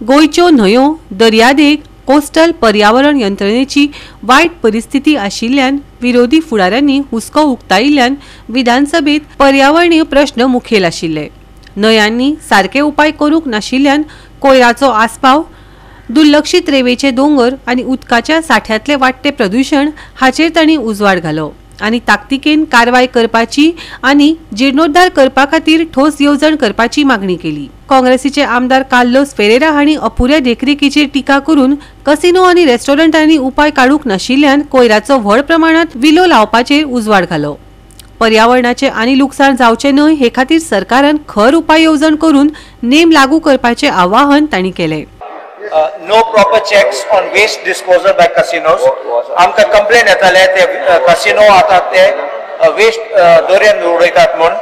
गोयच्यो न्हंयो दर्यादेग कोस्टल पर्यावरण यंत्रणेची वायट परिस्थिती आशिल्ल्यान विरोधी फुडाऱ्यांनी हुस्को उक्तायिल्ल्यान विधानसभेत पर्यावरणीय प्रश्न मुखेल आशिल्ले। न्हंयांनी सारके उपाय करूंक नाशिल्ल्यान कोयराचो आस्पाव, दुर्लक्षित रेवेचे दोंगर आनी उदकाच्या साठ्यांतले वाडटे प्रदूषण हाचेर तांणी उजवाड घालो आनी ताकतिकेन कारवाय करपाची आनी जीर्णोद्धार करपा खातीर ठोस येवजण करपाची मागणी केली। काँग्रेसीचे आमदार कार्लोस फेरेरा हांणी अपुऱ्या देखरेखीचेर टिका करून कसिनो आनी रेस्टॉरंटांनी उपाय काडूंक नाशिल्ल्यान कोयराचो व्हड प्रमाणात विलो लावपाचेर उजवाड घालो। पर्यावरणाचे आनी लुकसाण जावचे न्हय हे खातीर सरकारान खर उपाय येवजण करून नेम लागू करपाचे आवाहन तांणी केले। No proper checks on waste disposal by casinos. आमकां कंप्लेन येताले ते casino आतात ते waste दर्यान उडयतात म्हूण.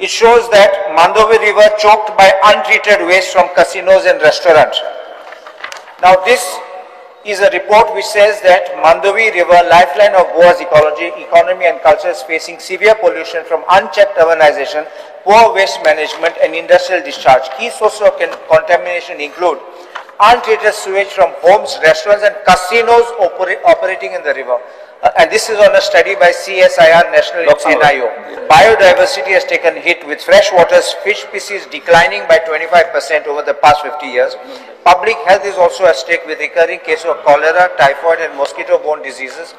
It shows that Mandovi River choked by untreated waste from casinos and restaurants. Now this is a report which says that Mandovi River, lifeline of Goa's ecology, economy and culture, is facing severe pollution from unchecked urbanization, poor waste management and industrial discharge. Key sources of contamination include untreated sewage from homes, restaurants and casinos operating in the river. And this is on a study by CSIR National NIO. Biodiversity has taken hit with freshwater fish species declining by 25% over the past 50 years. Public health is also at stake with recurring cases of cholera, typhoid and mosquito-borne diseases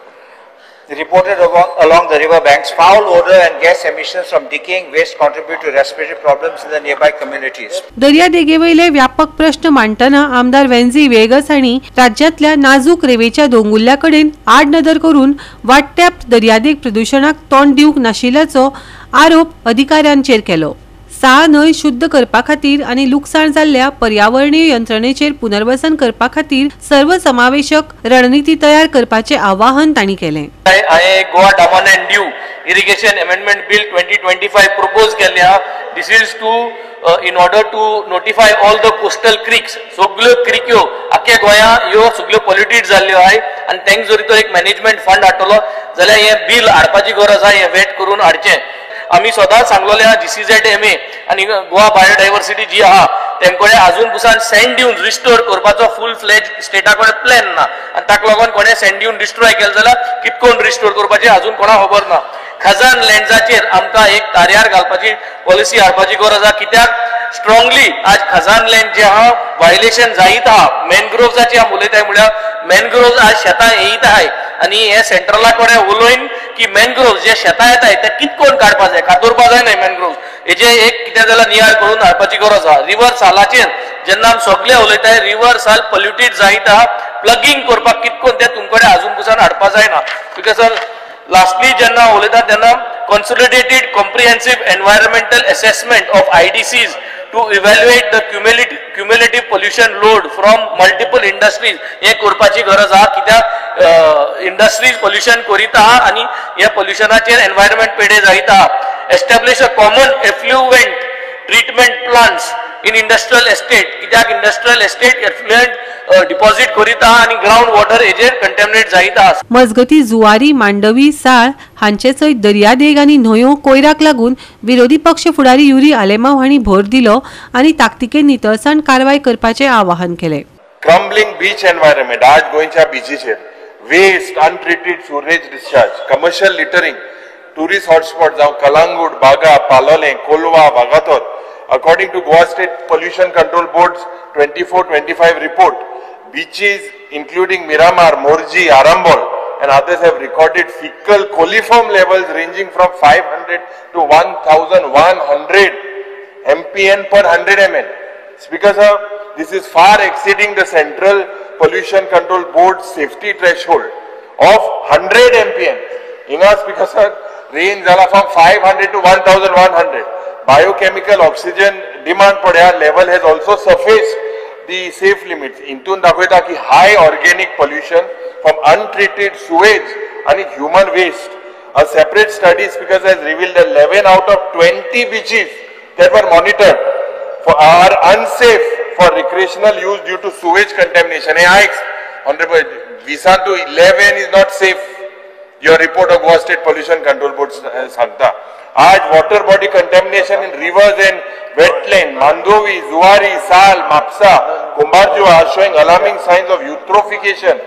reported along the river banks. Foul odor and gas emissions from decaying waste contribute to respiratory problems in the nearby communities. दर्यादेगेवयले व्यापक प्रश्न मांडतना आमदार Venzy Vegas हांणी राज्यातल्या नाजूक रेवेच्या दोंगुल्ल्याकडेन आड नदर करून वाडट्या दर्यादेग प्रदूषणाक तोंड दिवंक नाशिल्ल्याचो आरोप अधिकाऱ्यांचेर केलो। सा न्हंय शुद्ध करपा खातीर आनी लुकसाण जाल्ल्या पर्यावरणीय यंत्रणेचेर पुनर्वसन करपा खातीर सर्वसमावेशक रणनीती तयार करपाचे आवाहन तांणी केलें। Goa Daman and Diu irrigation amendment bill 2025 propose केल्या। This is to in order to notify all the coastal creeks. सगळ्यो क्रिक्यो आख्या गोंया ह्यो सगळ्यो पोल्युटेड जाल्ल्यो आहाय आनी तांकां जर तो एक मॅनेजमेंट फंड हाडटलो जाल्यार हे बिल हाडपाची गरज आहा, हे वेट करून हाडचें। आमी सदांच सांगलोले आहा GCZMA आनी गोवा बायोडायवर्सिटी जी आहा तेंकडे अजून पुसान सँड ड्यून्स रिस्टोर करपाचो फुल फ्लेज स्टेटा कडेन प्लॅन ना आनी ताका लागून कोणे सँड ड्यून डिस्ट्रॉय केले जाल्यार कितकोन रिस्टोर करपाचें अजून कोणाक खबर ना। खजान लँड्साचेर आमकां एक कार्यार घालपाची पॉलिसी हाडपाची गरज आहा, कित्याक स्ट्रॉंगली आज खजान लँड जे आहा वायलेशन जायत आहा। मॅनग्रोव्हजाची आमी उलयताय म्हळ्यार मॅनग्रोव्ज आज शेतां येयत आहाय आनी हे सेंट्रला कडेन उलोवन की मॅनग्रोव्ज जे शेतां येताय ते कितकोन काडपा जाय, कातोरपा जाय न्हय मॅनग्रोव्ज, हेजे एक कितें जाल्यार नियाळ करून हाडपाची गरज आहा। रिवर सालाचेर जेन्ना आमी सगळे उलयताय रिवर साल पोल्युटेड जायत आहा, प्लगिंग करपाक कितकोन ते तुमकडे अजून पुसान हाडपा जायना। बिकॉज लास्टली जेन्ना उलयता तेन्ना consolidated comprehensive environmental assessment of IDCs to evaluate the cumulative pollution load from multiple industries हे करपाची गरज आहा, कित्याक इंडस्ट्रीज पोल्युशन करीत आहा आनी ह्या पोल्युशनाचेर एनवायरमेंट पेडे जायत आहा। Establish a common effluent treatment plants in industrial estate, कित्याक इंडस्ट्रियल एस्टेट एफ्लुएंट डिपॉझिट करीत आहा आनी ग्राउंड वॉटर हेजेर कंटॅमिनेट जायत आहा। मजगती जुवारी, मांडवी, साळ हांचे सयत दर्यादेग आनी न्हंयो कोयराक लागून विरोधी पक्ष फुडारी युरी आलेमाव हांणी भर दिलो आनी ताकतिकेन नितळसाण कारवाय करपाचे आवाहन केले। क्रम्बलिंग बीच एनवायरमेंट आज गोंयच्या बीचीचेर वेस्ट, अनट्रीटेड सुरेज discharge, commercial littering, tourist hotspot जावं कलांगूट, बागा, पालोलें, Kolwa, Vagator. According to Goa State Pollution Control Board's 24-25 report, beaches including Miramar, Morji, Arambol and others have recorded fecal coliform levels ranging from 500 to 1100 mpn per 100 ml. It's because this is far exceeding the Central Pollution Control Board's safety threshold of 100 mpn. Ingas because range from 500 to 1100. Biochemical oxygen demand padya level has also surfaced the safe limits. Intun dakhweta ki high organic pollution from untreated sewage and human waste. A separate study because has revealed that 11 out of 20 beaches that were monitored are unsafe for recreational use due to sewage contamination. Honorable, Visa to 11 is not safe. Your report of Goa State Pollution Control Board Santa. आज water body contamination in rivers and wetland, Mandovi, Zuari, Sal, Mapsa, Kumbarjua are showing alarming signs of eutrophication,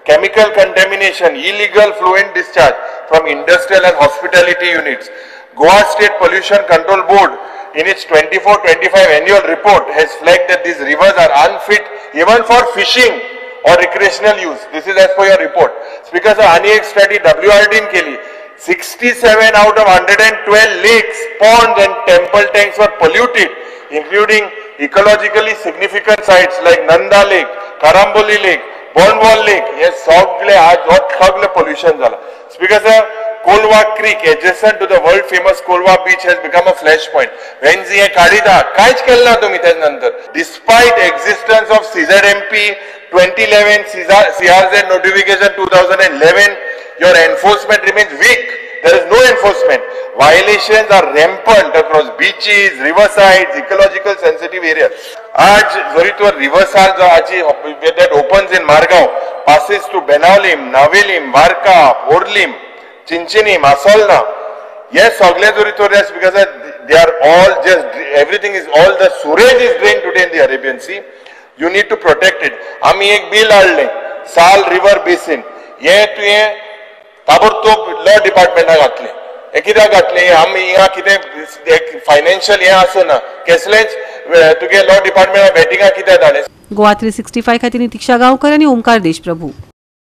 chemical contamination, illegal fluent discharge from industrial and hospitality units. Goa State Pollution Control Board in its 24-25 annual report has flagged that these rivers are unfit even for fishing or recreational use. This is as per your report. Speaker sir, आणि एक study WRD ने केली. 67 out of 112 lakes, ponds and temple tanks were polluted, including ecologically significant sites like Nanda Lake, Karamboli Lake, Bonwall Lake. हे सगळे आज सगळे pollution झालं. Speaker sir, Kolwa Creek, adjacent to the world famous Kolwa beach, has become a flashpoint. When he काढिता काहीच केलं ना तुम्ही त्यानंतर. Despite existence of CZMP 2011, CRZ notification 2011, your enforcement remains weak. There is no enforcement. Violations are rampant across beaches, riversides, ecological sensitive areas. आज जरी तो riverside that opens in Margao passes to Benaulim, Navelim, Varka, Orlim, Chinchini, Masolna. Yes, सगळे जरी तो because they are all just everything is all the sewage is drained today in the Arabian Sea. You need to protect it. आम्ही एक bill हाडले साल river basin हे तुवें ताबडतोब लॉ डिपार्टमेंटाक घातले. हे कित्याक घातले आमी हिंगा कितें फायनान्शियल हे आसना कसलेंच तुगे लॉ डिपार्टमेंटा बॅटिंगा कित्याक धाडले. गोवा 365 खातीर नितीक्षा गांवकर आनी ओमकार देशप्रभू.